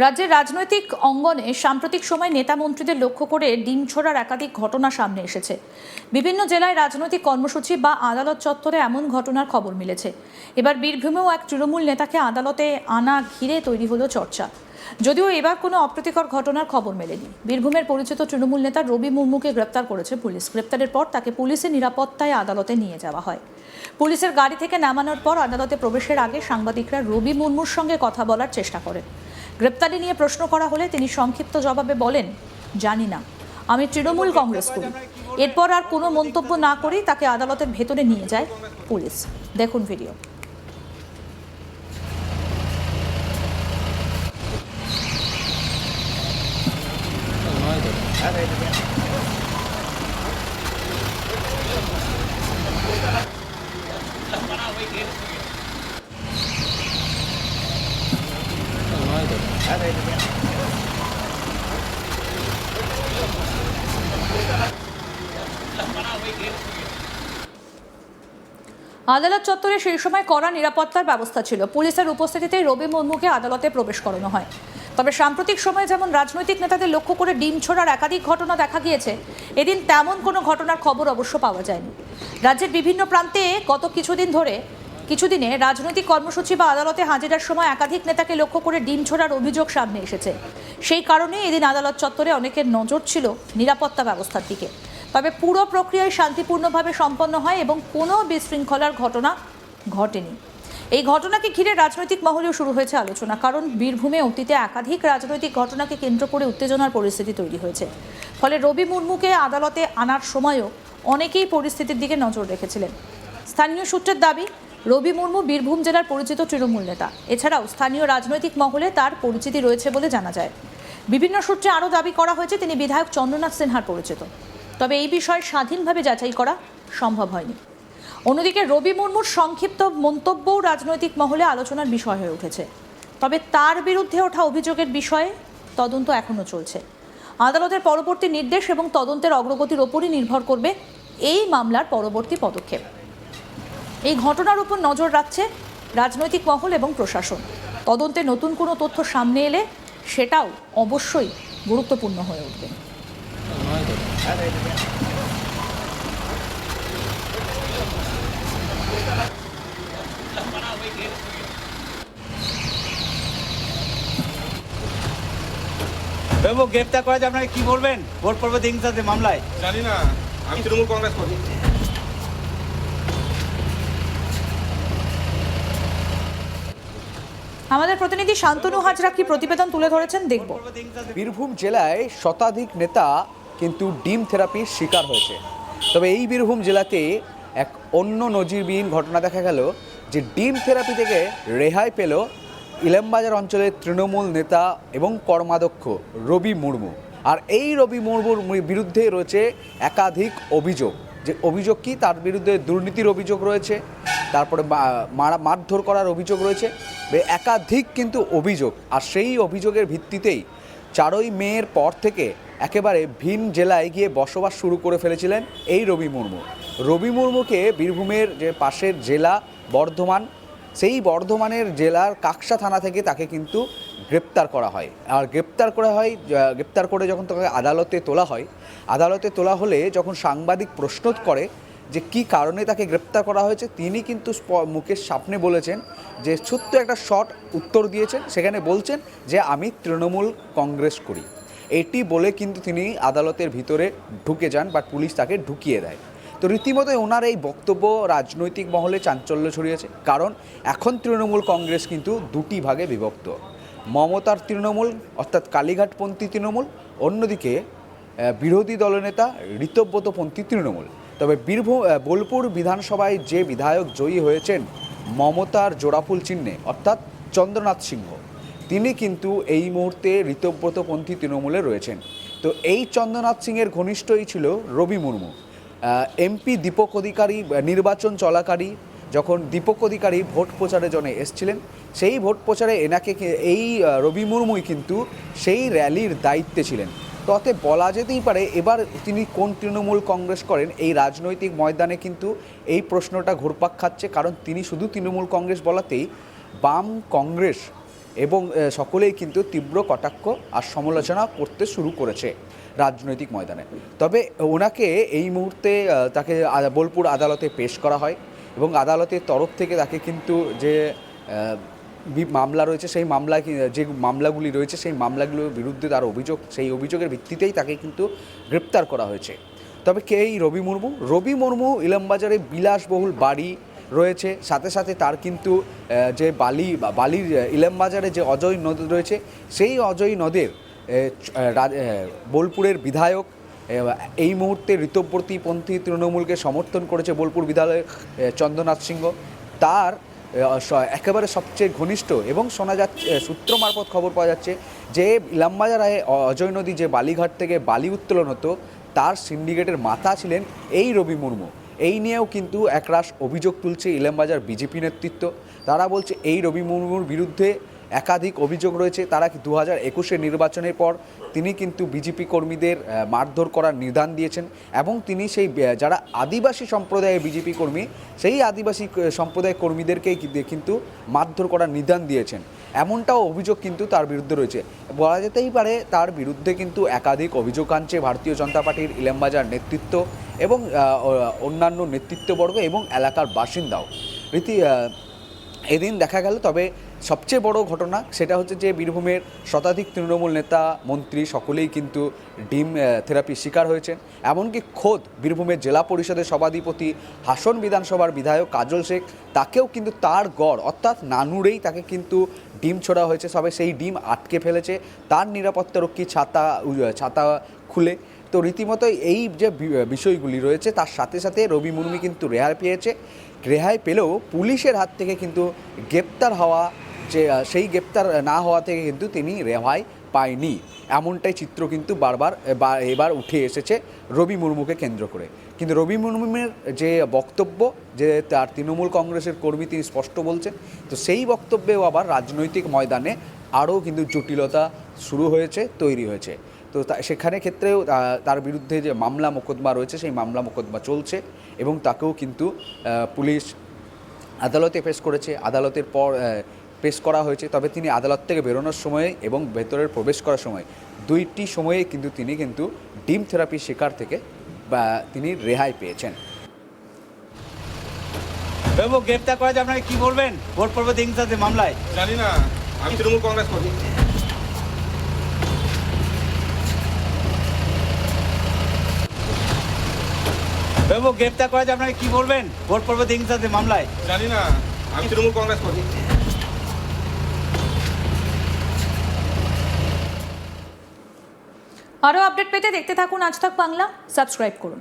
রাজ্যের রাজনৈতিক অঙ্গনে সাম্প্রতিক সময় নেতা মন্ত্রীদের লক্ষ্য করে ডিম ছোড়ার একাধিক ঘটনা সামনে এসেছে। বিভিন্ন জেলায় রাজনৈতিক কর্মসূচি বা আদালত চত্বরে এমন ঘটনার খবর মিলেছে। এবার বীরভূমেও এক তৃণমূল নেতাকে আদালতে আনা ঘিরে তৈরি হলো চর্চা। যদিও এবার কোনো অপ্রীতিকর ঘটনার খবর মেলেনি। বীরভূমের পরিচিত তৃণমূল নেতা রবি মুর্মুকে গ্রেপ্তার করেছে পুলিশ। গ্রেপ্তারের পর তাকে পুলিশের নিরাপত্তায় আদালতে নিয়ে যাওয়া হয়। পুলিশের গাড়ি থেকে নামানোর পর আদালতে প্রবেশের আগে সাংবাদিকরা রবি মুর্মুর সঙ্গে কথা বলার চেষ্টা করেন। গ্রেপ্তারি নিয়ে প্রশ্ন করা হলে তিনি সংক্ষিপ্ত জবাবে বলেন, জানি না, আমি তৃণমূল কংগ্রেস করি। এরপর আর কোনো মন্তব্য না করেই তাকে আদালতের ভেতরে নিয়ে যায় পুলিশ। দেখুন ভিডিও। আদালত চত্বরে সেই সময় কড়া নিরাপত্তার ব্যবস্থা ছিল। পুলিশের উপস্থিতিতে রবি মুর্মুকে আদালতে প্রবেশ করানো হয়। তবে সাম্প্রতিক সময়ে যেমন রাজনৈতিক নেতাদের লক্ষ্য করে ডিম ছোড়ার একাধিক ঘটনা দেখা গিয়েছে, এদিন তেমন কোনো ঘটনার খবর অবশ্য পাওয়া যায়নি। রাজ্যের বিভিন্ন প্রান্তে গত কিছুদিনে রাজনৈতিক কর্মসূচি বা আদালতে হাজিরার সময় একাধিক নেতাকে লক্ষ্য করে ডিম ছোড়ার অভিযোগ সামনে এসেছে। সেই কারণে এদিন আদালত চত্বরে অনেকের নজর ছিল নিরাপত্তা ব্যবস্থার দিকে। তবে পুরো প্রক্রিয়ায় শান্তিপূর্ণভাবে সম্পন্ন হয় এবং কোনো বিশৃঙ্খলার ঘটনা ঘটেনি। এই ঘটনাকে ঘিরে রাজনৈতিক মহলেও শুরু হয়েছে আলোচনা, কারণ বীরভূমে অতীতে একাধিক রাজনৈতিক ঘটনাকে কেন্দ্র করে উত্তেজনার পরিস্থিতি তৈরি হয়েছে। ফলে রবি মুর্মুকে আদালতে আনার সময়ও অনেকেই পরিস্থিতির দিকে নজর রেখেছিলেন। স্থানীয় সূত্রের দাবি, রবি মুর্মু বীরভূম জেলার পরিচিত তৃণমূল নেতা। এছাড়াও স্থানীয় রাজনৈতিক মহলে তার পরিচিতি রয়েছে বলে জানা যায়। বিভিন্ন সূত্রে আরও দাবি করা হয়েছে তিনি বিধায়ক চন্দ্রনাথ সিনহার পরিচিত। তবে এই বিষয়ে স্বাধীনভাবে যাচাই করা সম্ভব হয়নি। অন্যদিকে রবি মুর্মুর সংক্ষিপ্ত মন্তব্যও রাজনৈতিক মহলে আলোচনার বিষয় হয়ে উঠেছে। তবে তার বিরুদ্ধে ওঠা অভিযোগের বিষয়ে তদন্ত এখনও চলছে। আদালতের পরবর্তী নির্দেশ এবং তদন্তের অগ্রগতির ওপরই নির্ভর করবে এই মামলার পরবর্তী পদক্ষেপ। এই ঘটনার উপর নজর রাখছে রাজনৈতিক মহল এবং প্রশাসন। তদন্তে নতুন কোনো তথ্য সামনে এলে সেটাও অবশ্যই গুরুত্বপূর্ণ হয়ে উঠবে। গ্রেপ্তার করা যায়, আপনারা কি বলবেন? ভোট পর্ব হিংসাতে মামলায় জানি না, আমি তৃণমূল কংগ্রেস করি। আমাদের প্রতিনিধি শান্তনু হাজরা কি প্রতিবেদন তুলে ধরেছেন দেখব। বীরভূম জেলায় শতাধিক নেতা কিন্তু ডিম থেরাপির শিকার হয়েছে। তবে এই বীরভূম জেলাতে এক অন্য নজিরবিহীন ঘটনা দেখা গেল, যে ডিম থেরাপি থেকে রেহাই পেল ইলামবাজার অঞ্চলের তৃণমূল নেতা এবং কর্মাধ্যক্ষ রবি মুর্মু। আর এই রবি মুর্মুর বিরুদ্ধে রয়েছে একাধিক অভিযোগ। যে অভিযোগ কি, তার বিরুদ্ধে দুর্নীতির অভিযোগ রয়েছে, তারপরে মারধর করার অভিযোগ রয়েছে, একাধিক কিন্তু অভিযোগ। আর সেই অভিযোগের ভিত্তিতেই 4ই মের পর থেকে একেবারে ভিন জেলায় গিয়ে বসবাস শুরু করে ফেলেছিলেন এই রবি মুর্মু। রবি মুর্মুকে বীরভূমের যে পাশের জেলা বর্ধমান, সেই বর্ধমানের জেলার কাকসা থানা থেকে তাকে কিন্তু গ্রেপ্তার করা হয়। আর গ্রেপ্তার করে যখন তাকে আদালতে তোলা হলে যখন সাংবাদিক প্রশ্ন করে যে কি কারণে তাকে গ্রেপ্তার করা হয়েছে, তিনি কিন্তু মুখের সামনে বলেছেন যে ছোট্ট একটা শর্ট উত্তর দিয়েছেন। সেখানে বলছেন যে আমি তৃণমূল কংগ্রেস করি। এটি বলে কিন্তু তিনি আদালতের ভিতরে ঢুকে যান বা পুলিশ তাকে ঢুকিয়ে দেয়। তো রীতিমতো ওনার এই বক্তব্য রাজনৈতিক মহলে চাঞ্চল্য ছড়িয়েছে, কারণ এখন তৃণমূল কংগ্রেস কিন্তু দুটি ভাগে বিভক্ত। মমতার তৃণমূল অর্থাৎ কালীঘাটপন্থী তৃণমূল, অন্যদিকে বিরোধী দলনেতা ঋতব্রতপন্থী তৃণমূল। তবে বোলপুর বিধানসভায় যে বিধায়ক জয়ী হয়েছেন মমতার জোড়াফুল চিহ্নে অর্থাৎ চন্দ্রনাথ সিংহ, তিনি কিন্তু এই মুহূর্তে ঋতব্রতপন্থী তৃণমূলে রয়েছেন। তো এই চন্দ্রনাথ সিংয়ের ঘনিষ্ঠই ছিল রবি মুর্মু। এমপি দীপক অধিকারী নির্বাচন চলাকালী যখন দীপক অধিকারী ভোট প্রচারে জন্য এসছিলেন, সেই ভোট প্রচারে এই রবি মুর্মুই কিন্তু সেই র্যালির দায়িত্বে ছিলেন। তো অতএব বলা যেতেই পারে এবার তিনি কোন তৃণমূল কংগ্রেস করেন, এই রাজনৈতিক ময়দানে কিন্তু এই প্রশ্নটা ঘুরপাক খাচ্ছে। কারণ তিনি শুধু তৃণমূল কংগ্রেস বলাতেই বাম কংগ্রেস এবং সকলেই কিন্তু তীব্র কটাক্ষ আর সমালোচনা করতে শুরু করেছে রাজনৈতিক ময়দানে। তবে ওনাকে এই মুহূর্তে তাকে বোলপুর আদালতে পেশ করা হয় এবং আদালতের তরফ থেকে তাকে কিন্তু যে মামলা রয়েছে সেই মামলায় যে মামলাগুলি রয়েছে সেই মামলাগুলোর বিরুদ্ধে তার অভিযোগ, সেই অভিযোগের ভিত্তিতেই তাকে কিন্তু গ্রেপ্তার করা হয়েছে। তবে কে এই রবি মুর্মু? রবি মুর্মু ইলামবাজারে বিলাসবহুল বাড়ি রয়েছে, সাথে সাথে তার কিন্তু যে বালির ইলামবাজারে যে অজয় নদ রয়েছে সেই অজয় নদের বোলপুরের বিধায়ক এই মুহূর্তে ঋতব্রতীপন্থী তৃণমূলকে সমর্থন করেছে বোলপুর বিধায়ক চন্দ্রনাথ সিংহ। তার একেবারে সবচেয়ে ঘনিষ্ঠ এবং শোনা যাচ্ছে, সূত্র মারফত খবর পাওয়া যাচ্ছে যে ইলামবাজারে অজয় নদী যে বালিঘাট থেকে বালি উত্তোলন হতো তার সিন্ডিকেটের মাথা ছিলেন এই রবি মুর্মু। এই নিয়েও কিন্তু একরাশ অভিযোগ তুলছে ইলামবাজার বিজেপি নেতৃত্ব। তারা বলছে এই রবি মুর্মুর বিরুদ্ধে একাধিক অভিযোগ রয়েছে। তারা 2021 নির্বাচনের পর তিনি কিন্তু বিজেপি কর্মীদের মারধর করার নির্দেশ দিয়েছেন এবং তিনি সেই যারা আদিবাসী সম্প্রদায়ের বিজেপি কর্মী সেই আদিবাসী সম্প্রদায়ের কর্মীদেরকেই কিন্তু মারধর করার নির্দেশ দিয়েছেন, এমনটাও অভিযোগ কিন্তু তার বিরুদ্ধে রয়েছে। বলা যেতেই পারে তার বিরুদ্ধে কিন্তু একাধিক অভিযোগ আনছে ভারতীয় জনতা পার্টির ইলামবাজার নেতৃত্ব এবং অন্যান্য নেতৃত্ববর্গ এবং এলাকার বাসিন্দাও এদিন দেখা গেল। তবে সবচেয়ে বড় ঘটনা সেটা হচ্ছে যে বীরভূমের শতাধিক তৃণমূল নেতা মন্ত্রী সকলেই কিন্তু ডিম থেরাপির শিকার হয়েছেন। এমনকি খোদ বীরভূমের জেলা পরিষদের সভাধিপতি, হাসন বিধানসভার বিধায়ক কাজল শেখ, তাকেও কিন্তু তার গড় অর্থাৎ নানুরেই তাকে কিন্তু ডিম ছোড়া হয়েছে। সবে সেই ডিম আটকে ফেলেছে তার নিরাপত্তারক্ষী ছাতা খুলে। তো রীতিমতো এই যে বিষয়গুলি রয়েছে তার সাথে সাথে রবি মুর্মু কিন্তু রেহাই পেয়েছে। রেহাই পেলেও পুলিশের হাত থেকে কিন্তু গ্রেপ্তার হওয়া যে সেই গ্রেপ্তার না হওয়া থেকে কিন্তু তিনি রেহাই পায়নি, এমনটাই চিত্র কিন্তু এবার উঠে এসেছে রবি মুর্মুকে কেন্দ্র করে। কিন্তু রবি মুর্মুর যে বক্তব্য যে তার তৃণমূল কংগ্রেসের কর্মী তিনি স্পষ্ট বলছেন, তো সেই বক্তব্যেও আবার রাজনৈতিক ময়দানে আরও কিন্তু জটিলতা শুরু হয়েছে, তৈরি হয়েছে। তো সেখানে ক্ষেত্রেও তার বিরুদ্ধে যে মামলা মোকদ্দমা রয়েছে সেই মামলা মোকদ্দমা চলছে এবং তাকেও কিন্তু পুলিশ আদালতে পেশ করেছে, আদালতের পর পেশ করা হয়েছে। তবে তিনি আদালত থেকে বেরোনোর সময়ে এবং ভেতরের প্রবেশ করার সময় দুইটি সময়ে কিন্তু তিনি ডিম থেরাপির শিকার থেকে তিনি রেহাই পেয়েছেন। বাবু গ্রেপ্তার করা যে আপনাকে কি বলবেন ভোট পর্ব হিংসাতে মামলায়? জানি না, আমি তৃণমূল কংগ্রেস করি। বাবু গ্রেপ্তার করা যে আপনাকে কি বলবেন ভোট পর্ব হিংসাতে মামলায়? জানি না, আমি তৃণমূল কংগ্রেস করি। আরও আপডেট পেতে দেখতে থাকুন আজ তাক বাংলা, সাবস্ক্রাইব করুন।